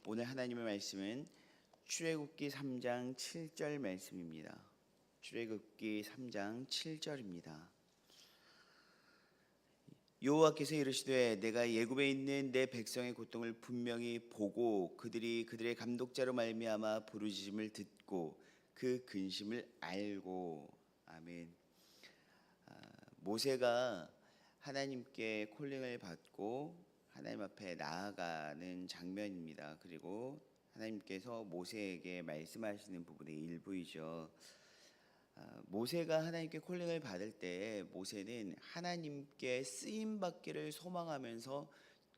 오늘 하나님의 말씀은 출애굽기 3장 7절 말씀입니다. 출애굽기 3장 7절입니다. 여호와께서 이르시되 내가 예굽에 있는 내 백성의 고통을 분명히 보고 그들이 그들의 감독자로 말미암아 부르짖음을 듣고 그 근심을 알고. 아멘. 모세가 하나님께 콜링을 받고 하나님 앞에 나아가는 장면입니다. 그리고 하나님께서 모세에게 말씀하시는 부분의 일부이죠. 모세가 하나님께 콜링을 받을 때 모세는 하나님께 쓰임 받기를 소망하면서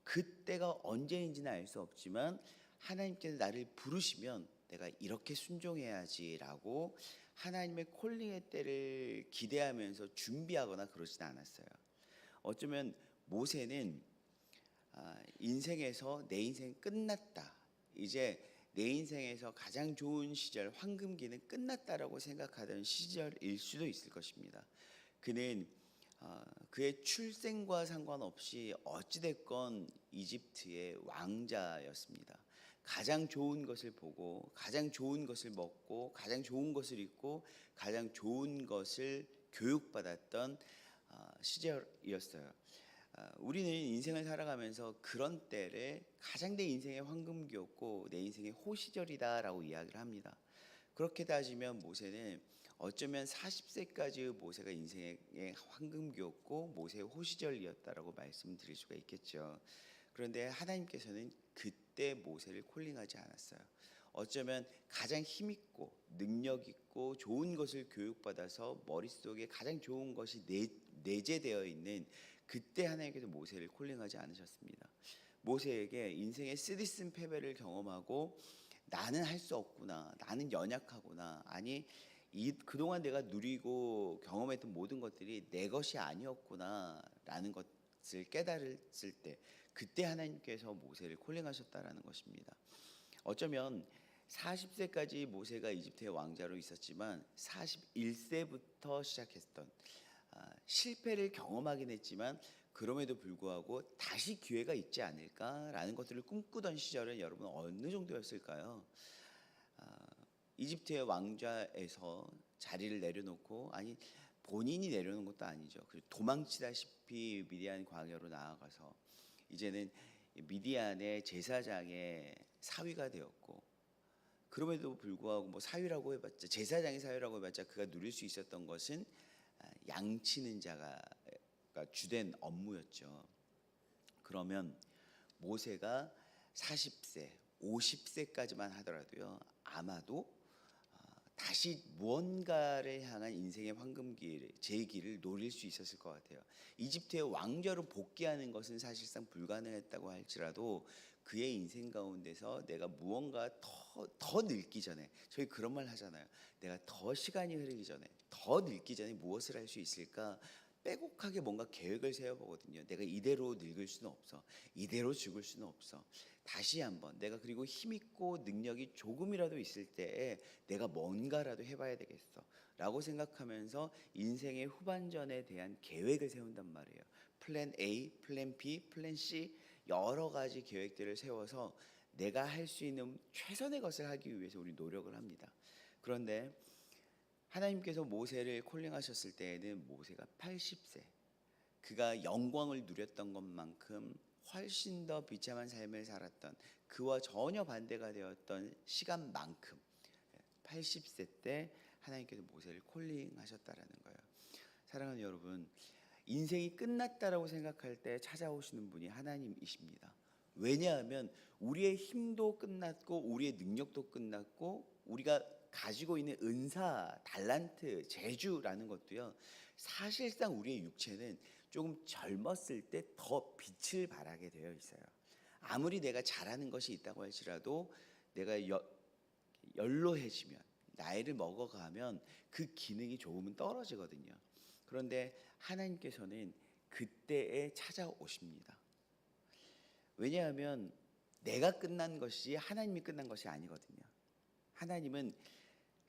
그때가 언제인지는 알 수 없지만 하나님께서 나를 부르시면 내가 이렇게 순종해야지라고 하나님의 콜링의 때를 기대하면서 준비하거나 그러지는 않았어요. 어쩌면 모세는 인생에서 내 인생 끝났다, 이제 내 인생에서 가장 좋은 시절, 황금기는 끝났다라고 생각하던 시절일 수도 있을 것입니다. 그는 그의 출생과 상관없이 어찌됐건 이집트의 왕자였습니다. 가장 좋은 것을 보고 가장 좋은 것을 먹고 가장 좋은 것을 입고 가장 좋은 것을 교육받았던 시절이었어요. 우리는 인생을 살아가면서 그런 때를 가장 내 인생의 황금기였고 내 인생의 호시절이다라고 이야기를 합니다. 그렇게 따지면 모세는 어쩌면 40세까지 모세가 인생의 황금기였고 모세의 호시절이었다라고 말씀드릴 수가 있겠죠. 그런데 하나님께서는 그때 모세를 콜링하지 않았어요. 어쩌면 가장 힘있고 능력있고 좋은 것을 교육받아서 머릿속에 가장 좋은 것이 내재되어 있는 그때 하나님께서 모세를 콜링하지 않으셨습니다. 모세에게 인생의 쓰디쓴 패배를 경험하고 나는 할 수 없구나, 나는 연약하구나, 아니 그동안 내가 누리고 경험했던 모든 것들이 내 것이 아니었구나 라는 것을 깨달았을 때 그때 하나님께서 모세를 콜링하셨다라는 것입니다. 어쩌면 40세까지 모세가 이집트의 왕자로 있었지만 41세부터 시작했던 실패를 경험하긴 했지만 그럼에도 불구하고 다시 기회가 있지 않을까라는 것들을 꿈꾸던 시절은 여러분 어느 정도였을까요? 이집트의 왕좌에서 자리를 내려놓고, 아니 본인이 내려놓은 것도 아니죠. 그리고 도망치다시피 미디안 광야로 나아가서 이제는 미디안의 제사장의 사위가 되었고, 그럼에도 불구하고 뭐 사위라고 해봤자, 제사장의 사위라고 해봤자 그가 누릴 수 있었던 것은 양치는 자가 주된 업무였죠. 그러면 모세가 40세, 50세까지만 하더라도요, 아마도 다시 무언가를 향한 인생의 황금기를, 제기를 노릴 수 있었을 것 같아요. 이집트의 왕자로 복귀하는 것은 사실상 불가능했다고 할지라도 그의 인생 가운데서 내가 무언가 더 늙기 전에, 저희 그런 말 하잖아요. 내가 더 시간이 흐르기 전에, 더 늙기 전에 무엇을 할 수 있을까? 빼곡하게 뭔가 계획을 세워보거든요. 내가 이대로 늙을 수는 없어, 이대로 죽을 수는 없어, 다시 한번 내가 그리고 힘있고 능력이 조금이라도 있을 때에 내가 뭔가라도 해봐야 되겠어 라고 생각하면서 인생의 후반전에 대한 계획을 세운단 말이에요. 플랜 A, 플랜 B, 플랜 C, 여러 가지 계획들을 세워서 내가 할 수 있는 최선의 것을 하기 위해서 우리 노력을 합니다. 그런데 하나님께서 모세를 콜링하셨을 때에는 모세가 80세, 그가 영광을 누렸던 것만큼 훨씬 더 비참한 삶을 살았던, 그와 전혀 반대가 되었던 시간만큼 80세 때 하나님께서 모세를 콜링하셨다라는 거예요. 사랑하는 여러분, 인생이 끝났다라고 생각할 때 찾아오시는 분이 하나님이십니다. 왜냐하면 우리의 힘도 끝났고 우리의 능력도 끝났고 우리가 가지고 있는 은사, 달란트, 재주라는 것도요, 사실상 우리의 육체는 조금 젊었을 때 더 빛을 발하게 되어 있어요. 아무리 내가 잘하는 것이 있다고 할지라도 내가 연로해지면, 나이를 먹어가면 그 기능이 조금은 떨어지거든요. 그런데 하나님께서는 그때에 찾아오십니다. 왜냐하면 내가 끝난 것이 하나님이 끝난 것이 아니거든요.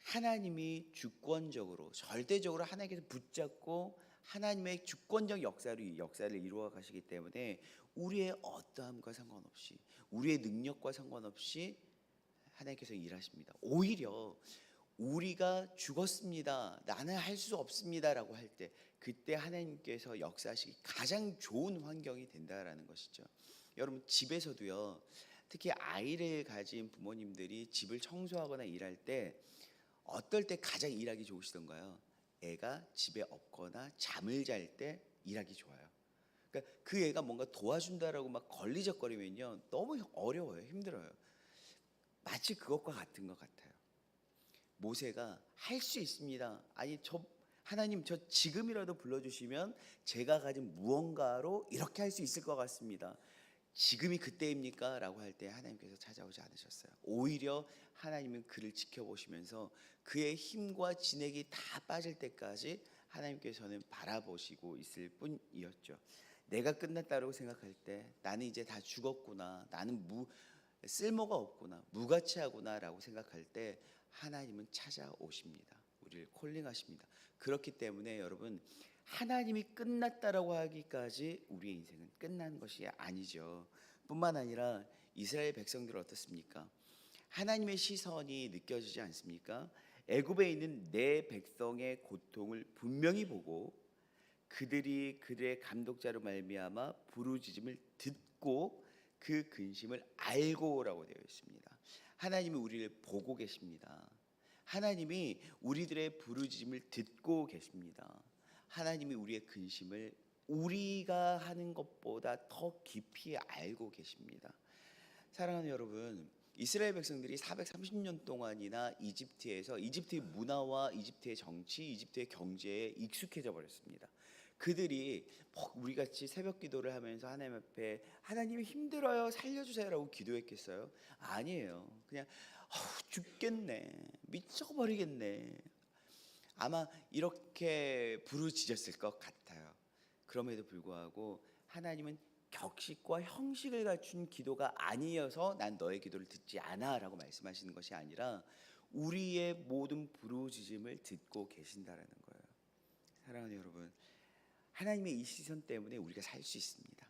하나님이 주권적으로, 절대적으로 하나님께서 붙잡고 하나님의 주권적 역사를 이루어 가시기 때문에 우리의 어떠함과 상관없이, 우리의 능력과 상관없이 하나님께서 일하십니다. 오히려 우리가 죽었습니다, 나는 할 수 없습니다라고 할 때, 그때 하나님께서 역사하시기 가장 좋은 환경이 된다라는 것이죠. 여러분, 집에서도요, 특히 아이를 가진 부모님들이 집을 청소하거나 일할 때 어떨 때 가장 일하기 좋으시던가요? 애가 집에 없거나 잠을 잘 때 일하기 좋아요. 그러니까 그 애가 뭔가 도와준다라고 막 걸리적거리면요, 너무 어려워요, 힘들어요. 마치 그것과 같은 것 같아요. 모세가 할 수 있습니다, 아니 하나님 저 지금이라도 불러주시면 제가 가진 무언가로 이렇게 할 수 있을 것 같습니다, 지금이 그때입니까? 라고 할 때 하나님께서 찾아오지 않으셨어요. 오히려 하나님은 그를 지켜보시면서 그의 힘과 진액이 다 빠질 때까지 하나님께서는 바라보시고 있을 뿐이었죠. 내가 끝났다고 생각할 때 나는 이제 다 죽었구나, 나는 쓸모가 없구나, 무가치하구나 라고 생각할 때 하나님은 찾아오십니다. 우리를 콜링하십니다. 그렇기 때문에 여러분, 하나님이 끝났다라고 하기까지 우리의 인생은 끝난 것이 아니죠. 뿐만 아니라 이스라엘 백성들은 어떻습니까? 하나님의 시선이 느껴지지 않습니까? 애굽에 있는 내 백성의 고통을 분명히 보고 그들이 그들의 감독자로 말미암아 부르짖음을 듣고 그 근심을 알고라고 되어 있습니다. 하나님이 우리를 보고 계십니다. 하나님이 우리들의 부르짖음을 듣고 계십니다. 하나님이 우리의 근심을 우리가 하는 것보다 더 깊이 알고 계십니다. 사랑하는 여러분, 이스라엘 백성들이 430년 동안이나 이집트의 문화와 이집트의 정치, 이집트의 경제에 익숙해져 버렸습니다. 그들이 우리같이 새벽 기도를 하면서 하나님 앞에 하나님 힘들어요, 살려주세요라고 기도했겠어요? 아니에요. 그냥 죽겠네, 미쳐버리겠네, 아마 이렇게 부르짖었을 것 같아요. 그럼에도 불구하고 하나님은 격식과 형식을 갖춘 기도가 아니어서 난 너의 기도를 듣지 않아 라고 말씀하시는 것이 아니라 우리의 모든 부르짖음을 듣고 계신다라는 거예요. 사랑하는 여러분, 하나님의 이 시선 때문에 우리가 살 수 있습니다.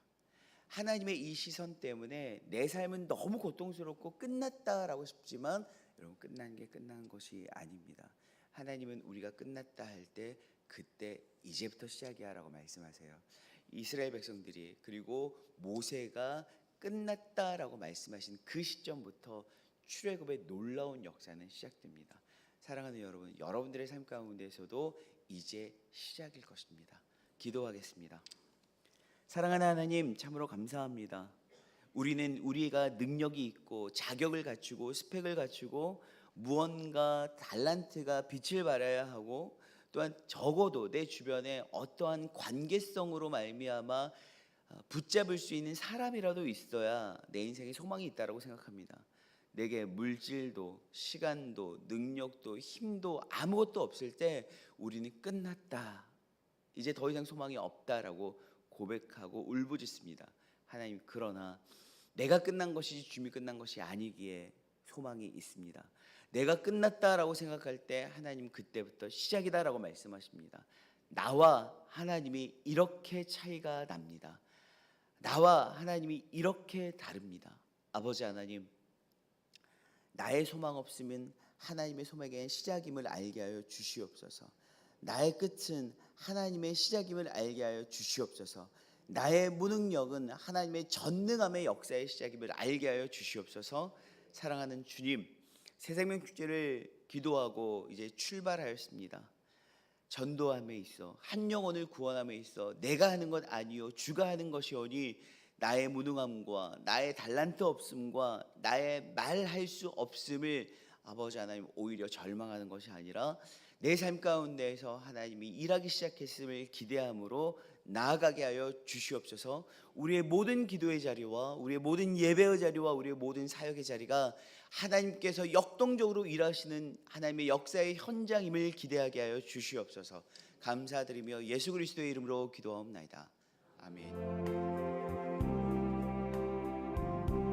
하나님의 이 시선 때문에 내 삶은 너무 고통스럽고 끝났다라고 싶지만 여러분, 끝난 게 끝난 것이 아닙니다. 하나님은 우리가 끝났다 할 때 그때 이제부터 시작이야 라고 말씀하세요. 이스라엘 백성들이, 그리고 모세가 끝났다라고 말씀하신 그 시점부터 출애굽의 놀라운 역사는 시작됩니다. 사랑하는 여러분, 여러분들의 삶 가운데서도 이제 시작일 것입니다. 기도하겠습니다. 사랑하는 하나님, 참으로 감사합니다. 우리는 우리가 능력이 있고 자격을 갖추고 스펙을 갖추고 무언가 달란트가 빛을 발해야 하고, 또한 적어도 내 주변에 어떠한 관계성으로 말미암아 붙잡을 수 있는 사람이라도 있어야 내 인생에 소망이 있다고 생각합니다. 내게 물질도 시간도 능력도 힘도 아무것도 없을 때 우리는 끝났다, 이제 더 이상 소망이 없다라고 고백하고 울부짖습니다. 하나님, 그러나 내가 끝난 것이지 주님이 끝난 것이 아니기에 소망이 있습니다. 내가 끝났다라고 생각할 때 하나님 그때부터 시작이다라고 말씀하십니다. 나와 하나님이 이렇게 차이가 납니다. 나와 하나님이 이렇게 다릅니다. 아버지 하나님, 나의 소망 없으면 하나님의 소망의 시작임을 알게 하여 주시옵소서. 나의 끝은 하나님의 시작임을 알게 하여 주시옵소서. 나의 무능력은 하나님의 전능함의 역사의 시작임을 알게 하여 주시옵소서. 사랑하는 주님, 새생명 축제를 기도하고 이제 출발하였습니다. 전도함에 있어, 한 영혼을 구원함에 있어 내가 하는 것 아니요 주가 하는 것이오니 나의 무능함과 나의 달란트 없음과 나의 말할 수 없음을 아버지 하나님 오히려 절망하는 것이 아니라 내 삶 가운데에서 하나님이 일하기 시작했음을 기대함으로 나아가게 하여 주시옵소서. 우리의 모든 기도의 자리와 우리의 모든 예배의 자리와 우리의 모든 사역의 자리가 하나님께서 역동적으로 일하시는 하나님의 역사의 현장임을 기대하게 하여 주시옵소서. 감사드리며 예수 그리스도의 이름으로 기도하옵나이다. 아멘.